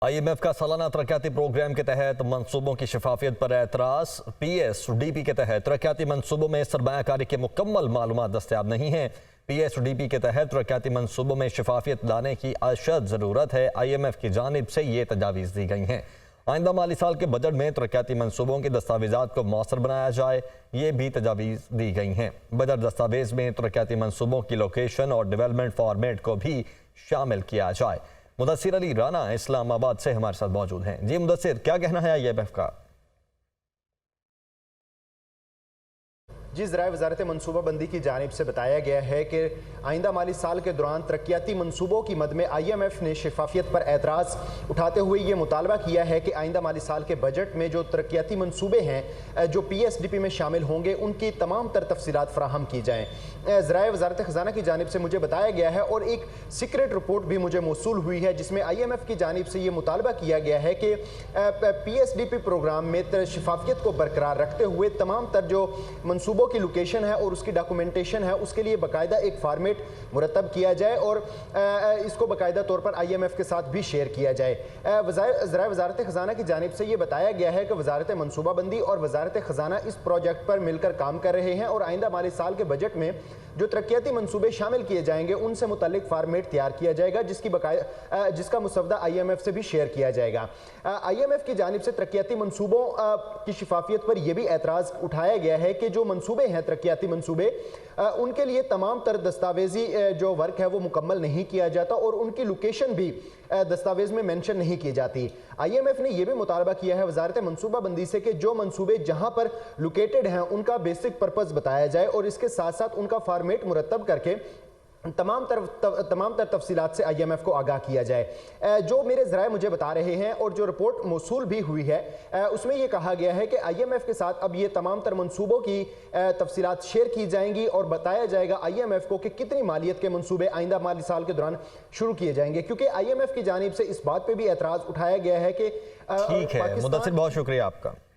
IMF का सालाना तरक्याती programme के तहत मंसूबों की शफाफियत पर एतराज़। PSDP के तहत तरक्याती मंसूबों में सरमायाकारी की मुकम्मल मालूमात दस्तयाब नहीं है। PSDP के तहत तरक्याती मंसूबों में शफाफियत लाने की अशद ज़रूरत है। IMF की जानिब से ये तजावीज़ दी गई हैं। आइंदा माली साल के बजट में तरक्याती मंसूबों के दस्तावेज़ात को मौसर बनाया जाए, ये भी तजावीज़ दी गई हैं। बजट दस्तावेज़ में तरक्याती मंसूबों की लोकेशन और डेवलपमेंट फॉर्मेट को भी शामिल किया जाए। मुदस्सिर अली राना इस्लामाबाद से हमारे साथ मौजूद हैं। जी मुदस्सिर, क्या कहना है IMF का? जी, ज़राए वज़ारत मनसूबाबंदी की जानिब से बताया गया है कि आइंदा माली साल के दौरान तरक्याती मंसूबों की मद में IMF ने शफाफियत पर एतराज़ उठाते हुए ये मुतालबा किया है कि आइंदा माली साल के बजट में जो तरक्याती मंसूबे हैं जो PSDP में शामिल होंगे उनकी तमाम तर तफसीलात फराहम की जाएँ। ज़राए वज़ारत ख़ज़ाना की जानिब से मुझे बताया गया है और एक सीक्रेट रिपोर्ट भी मुझे मौसूल हुई है जिसमें IMF की जानिब से ये मुतालबा किया गया है कि PSDP प्रोग्राम में शफाफियत को बरकरार रखते हुए तमाम तर जो मंसूबों की लोकेशन है और उसकी डॉक्यूमेंटेशन है उसके लिए बाकायदा एक फॉर्मेट मुरतब किया जाए और इसको बाकायदा तौर पर IMF के साथ भी शेयर किया जाए। ज़राए वज़ारत ख़ज़ाना की जानिब से ये बताया गया है कि वज़ारत मनसूबाबंदी और वज़ारत ख़ज़ाना इस प्रोजेक्ट पर मिलकर काम कर रहे हैं और आइंदा माली साल के बजट में जो तरक्याती मंसूबे शामिल किए जाएंगे उनसे मुतल्लिक फॉर्मेट तैयार किया जाएगा जिसका मुसवदा IMF से भी शेयर किया जाएगा। IMF की जानिब से तरक्याती मंसूबों की शफाफियत पर यह भी एतराज़ उठाया गया है कि जो मंसूबे हैं तरक्याती मंसूबे उनके लिए तमाम तर दस्तावेजी जो वर्क है वो मुकम्मल नहीं किया जाता और उनकी लोकेशन भी दस्तावेज में मेंशन नहीं की जाती। IMF ने यह भी मुतालबा किया है वज़ारत मनसूबाबंदी से कि जो मंसूबे जहां पर लोकेटेड हैं उनका बेसिक पर्पस बताया जाए और इसके साथ साथ उनका फॉर्मेट मुरतब करके तमाम तर तफसीलात से IMF को आगाह किया जाए। जो मेरे ज़राए मुझे बता रहे हैं और जो रिपोर्ट मौसूल भी हुई है उसमें यह कहा गया है कि IMF के साथ अब ये तमाम तर मंसूबों की तफसीलात शेयर की जाएंगी और बताया जाएगा IMF को कि कितनी मालियत के मंसूबे आइंदा माली साल के दौरान शुरू किए जाएंगे, क्योंकि IMF की जानिब से इस बात पर भी एतराज़ उठाया गया है कि ठीक है मुदस्सिर, बहुत शुक्रिया आपका।